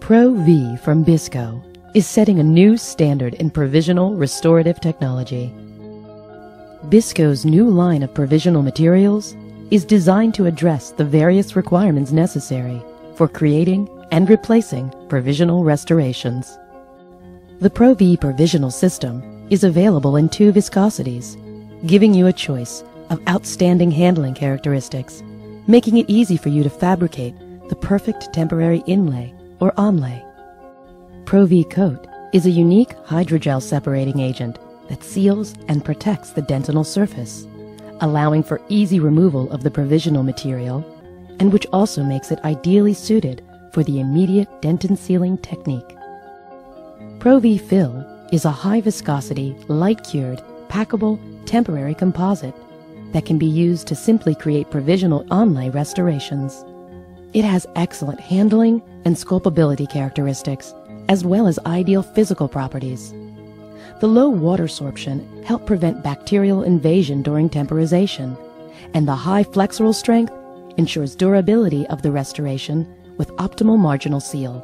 Pro-V from Bisco is setting a new standard in provisional restorative technology. Bisco's new line of provisional materials is designed to address the various requirements necessary for creating and replacing provisional restorations. The Pro-V provisional system is available in 2 viscosities, giving you a choice of outstanding handling characteristics, making it easy for you to fabricate the perfect temporary inlay or onlay. Pro-V Coat is a unique hydrogel separating agent that seals and protects the dentinal surface, allowing for easy removal of the provisional material, and which also makes it ideally suited for the immediate dentin sealing technique. Pro-V Fill is a high viscosity, light cured, packable, temporary composite that can be used to simply create provisional onlay restorations. It has excellent handling and sculptability characteristics, as well as ideal physical properties. The low water sorption helps prevent bacterial invasion during temporization, and the high flexural strength ensures durability of the restoration with optimal marginal seal.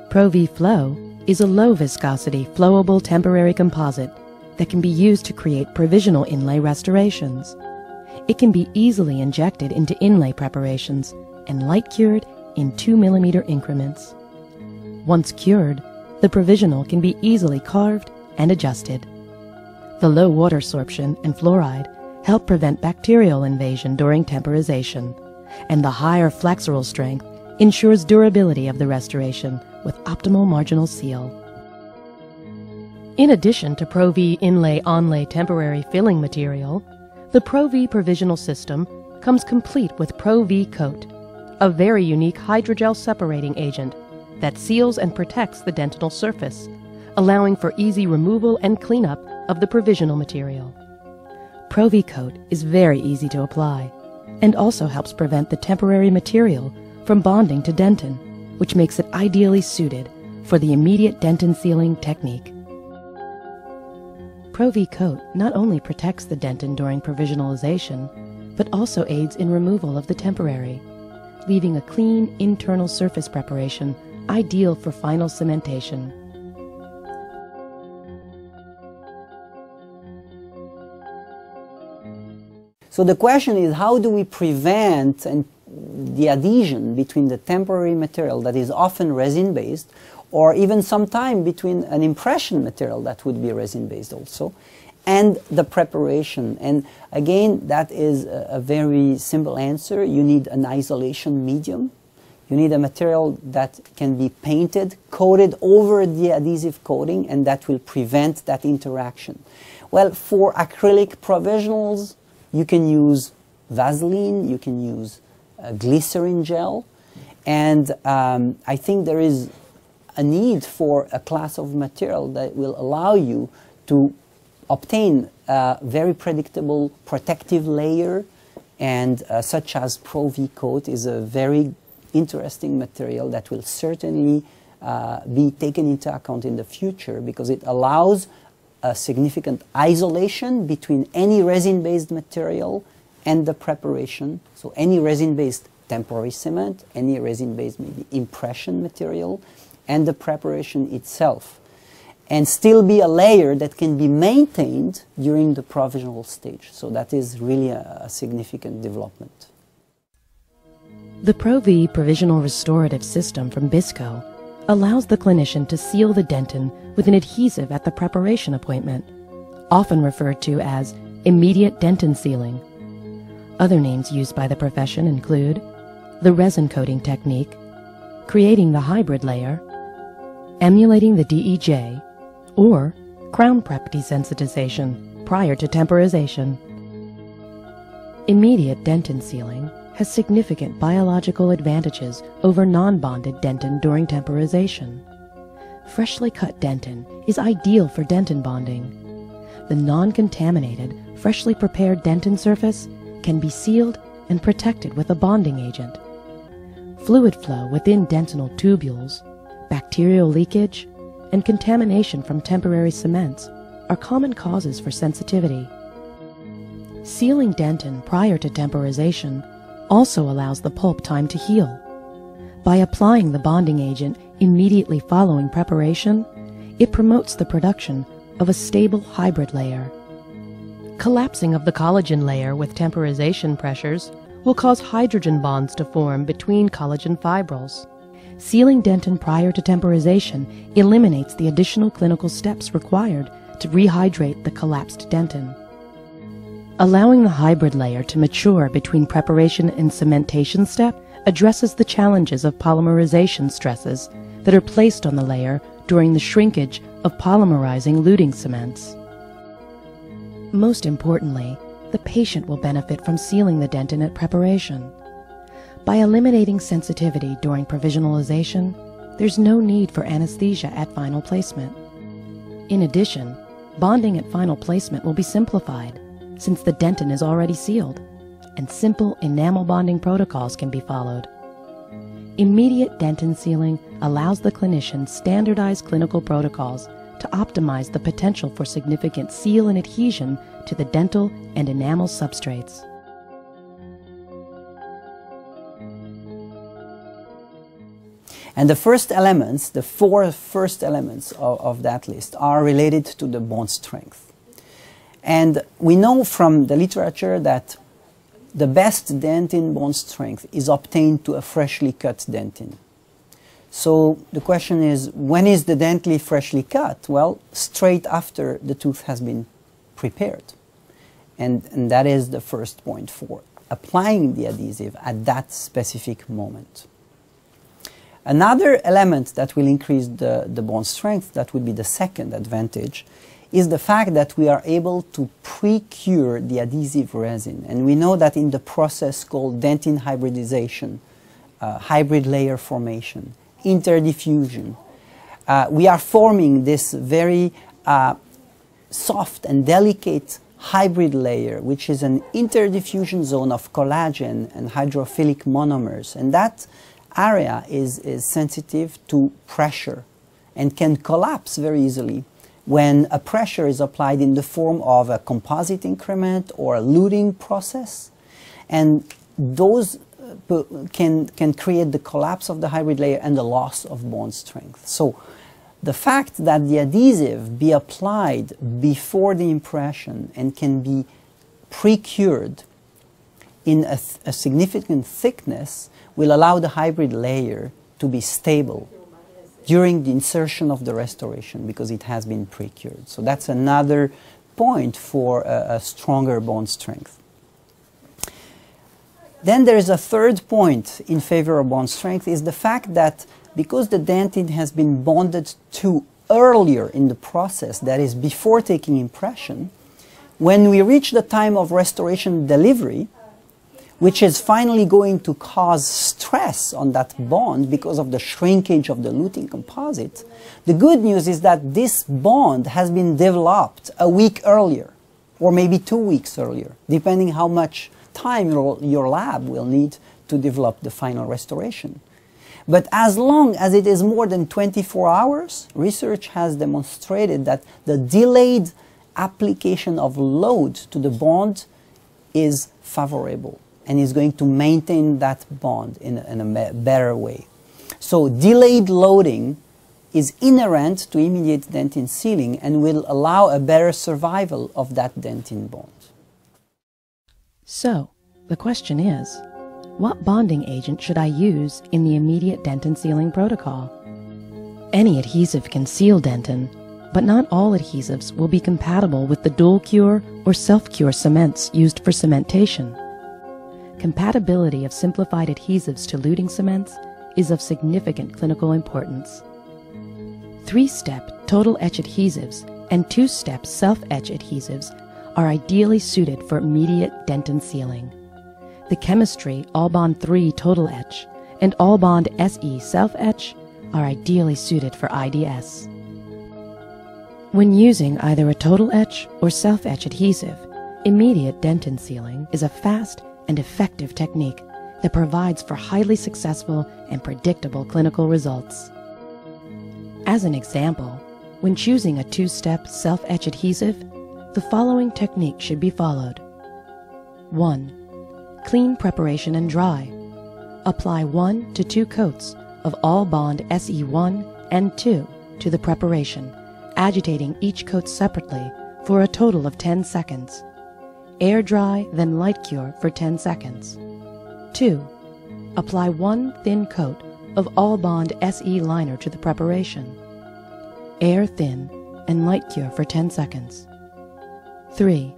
Pro-V Flow is a low viscosity, flowable temporary composite that can be used to create provisional inlay restorations. It can be easily injected into inlay preparations and light cured in 2 mm increments. Once cured, the provisional can be easily carved and adjusted. The low water sorption and fluoride help prevent bacterial invasion during temporization, and the higher flexural strength ensures durability of the restoration with optimal marginal seal. In addition to Pro-V inlay-onlay temporary filling material, the Pro-V provisional system comes complete with Pro-V Coat, a very unique hydrogel separating agent that seals and protects the dentinal surface, allowing for easy removal and cleanup of the provisional material. Pro-V Coat is very easy to apply and also helps prevent the temporary material from bonding to dentin, which makes it ideally suited for the immediate dentin sealing technique. Pro-V Coat not only protects the dentin during provisionalization, but also aids in removal of the temporary, leaving a clean internal surface preparation ideal for final cementation. So the question is, how do we prevent the adhesion between the temporary material that is often resin-based, or even sometime between an impression material that would be resin-based also, and the preparation? And again, that is a very simple answer. You need an isolation medium. You need a material that can be painted, coated over the adhesive coating, and that will prevent that interaction. Well, for acrylic provisionals, you can use Vaseline, you can use glycerin gel, and I think there is a need for a class of material that will allow you to obtain a very predictable protective layer, and such as Pro-V Coat is a very interesting material that will certainly be taken into account in the future, because it allows a significant isolation between any resin-based material and the preparation. So any resin-based temporary cement, any resin-based maybe impression material, and the preparation itself, and still be a layer that can be maintained during the provisional stage. So that is really a significant development. The Pro-V provisional restorative system from Bisco allows the clinician to seal the dentin with an adhesive at the preparation appointment, often referred to as immediate dentin sealing. Other names used by the profession include the resin coating technique, creating the hybrid layer, emulating the DEJ, or crown prep desensitization prior to temporization. Immediate dentin sealing has significant biological advantages over non-bonded dentin during temporization. Freshly cut dentin is ideal for dentin bonding. The non-contaminated, freshly prepared dentin surface can be sealed and protected with a bonding agent. Fluid flow within dentinal tubules, bacterial leakage, and contamination from temporary cements are common causes for sensitivity. Sealing dentin prior to temporization also allows the pulp time to heal. By applying the bonding agent immediately following preparation, it promotes the production of a stable hybrid layer. Collapsing of the collagen layer with temporization pressures will cause hydrogen bonds to form between collagen fibrils. Sealing dentin prior to temporization eliminates the additional clinical steps required to rehydrate the collapsed dentin. Allowing the hybrid layer to mature between preparation and cementation step addresses the challenges of polymerization stresses that are placed on the layer during the shrinkage of polymerizing luting cements. Most importantly, the patient will benefit from sealing the dentin at preparation. By eliminating sensitivity during provisionalization, there's no need for anesthesia at final placement. In addition, bonding at final placement will be simplified, since the dentin is already sealed, and simple enamel bonding protocols can be followed. Immediate dentin sealing allows the clinician standardized clinical protocols to optimize the potential for significant seal and adhesion to the dental and enamel substrates. And the first elements, the four first elements of that list, are related to the bond strength. And we know from the literature that the best dentin bond strength is obtained to a freshly cut dentin. So the question is, when is the dentin freshly cut? Well, straight after the tooth has been prepared. And that is the first point for applying the adhesive at that specific moment. Another element that will increase the bond strength, that would be the second advantage, is the fact that we are able to pre-cure the adhesive resin. And we know that in the process called dentin hybridization, hybrid layer formation, interdiffusion, we are forming this very soft and delicate hybrid layer, which is an interdiffusion zone of collagen and hydrophilic monomers. And that area is sensitive to pressure and can collapse very easily when a pressure is applied in the form of a composite increment or a luting process. And those can create the collapse of the hybrid layer and the loss of bond strength. So the fact that the adhesive be applied before the impression and can be pre-cured in a significant thickness will allow the hybrid layer to be stable during the insertion of the restoration because it has been pre-cured. So that's another point for a stronger bond strength. Then there is a third point in favor of bond strength, is the fact that because the dentin has been bonded to earlier in the process, that is before taking impression, when we reach the time of restoration delivery, which is finally going to cause stress on that bond because of the shrinkage of the luting composite, the good news is that this bond has been developed a week earlier, or maybe 2 weeks earlier, depending how much time your lab will need to develop the final restoration. But as long as it is more than 24 hours, research has demonstrated that the delayed application of load to the bond is favorable and is going to maintain that bond in a better way. So delayed loading is inherent to immediate dentin sealing and will allow a better survival of that dentin bond. So, the question is, what bonding agent should I use in the immediate dentin sealing protocol? Any adhesive can seal dentin, but not all adhesives will be compatible with the dual cure or self-cure cements used for cementation. Compatibility of simplified adhesives to luting cements is of significant clinical importance. 3-step total etch adhesives and 2-step self-etch adhesives are ideally suited for immediate dentin sealing. The chemistry Albond 3 total etch and Albond SE self-etch are ideally suited for IDS. When using either a total etch or self-etch adhesive, immediate dentin sealing is a fast and effective technique that provides for highly successful and predictable clinical results. As an example, when choosing a 2-step self-etch adhesive, the following technique should be followed. 1. Clean preparation and dry. Apply 1 to 2 coats of All Bond SE1 and 2 to the preparation, agitating each coat separately for a total of 10 seconds. Air dry, then light cure for 10 seconds. 2. Apply 1 thin coat of All Bond SE liner to the preparation. Air thin and light cure for 10 seconds. 3.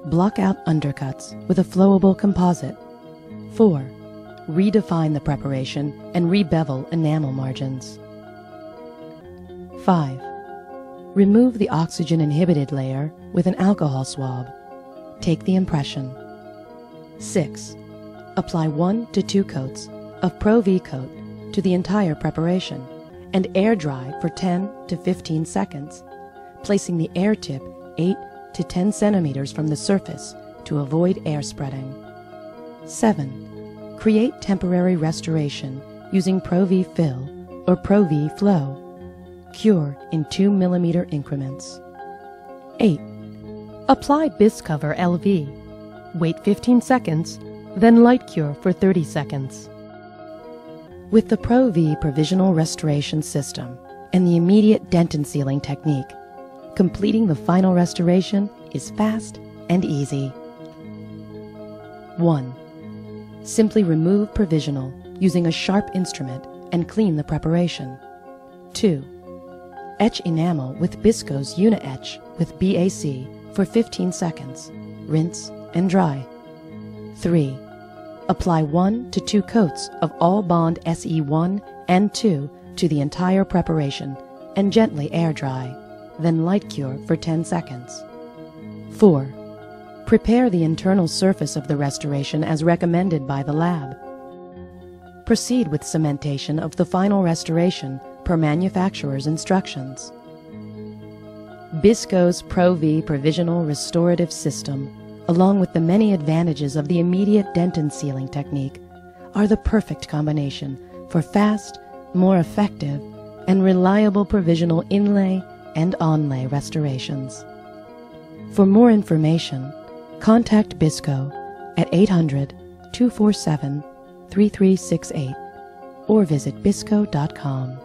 Block out undercuts with a flowable composite. 4. Redefine the preparation and rebevel enamel margins. 5. Remove the oxygen-inhibited layer with an alcohol swab. Take the impression. 6. Apply 1 to 2 coats of Pro V coat to the entire preparation and air dry for 10 to 15 seconds, placing the air tip 8 to 10 centimeters from the surface to avoid air spreading. 7. Create temporary restoration using Pro V Fill or Pro V Flow. Cure in 2 millimeter increments. 8. Apply Biscover LV. Wait 15 seconds, then light cure for 30 seconds. With the Pro V Provisional Restoration System and the immediate dent and sealing technique, completing the final restoration is fast and easy. 1. Simply remove provisional using a sharp instrument and clean the preparation. 2. Etch enamel with Bisco's Uni-Etch with BAC for 15 seconds. Rinse and dry. 3. Apply 1 to 2 coats of All Bond SE1 and 2 to the entire preparation and gently air dry, then light cure for 10 seconds. 4. Prepare the internal surface of the restoration as recommended by the lab. Proceed with cementation of the final restoration per manufacturer's instructions. Bisco's Pro V Provisional Restorative System, along with the many advantages of the immediate dent and sealing technique, are the perfect combination for fast, more effective, and reliable provisional inlay and onlay restorations. For more information, contact Bisco at 800-247-3368 or visit bisco.com.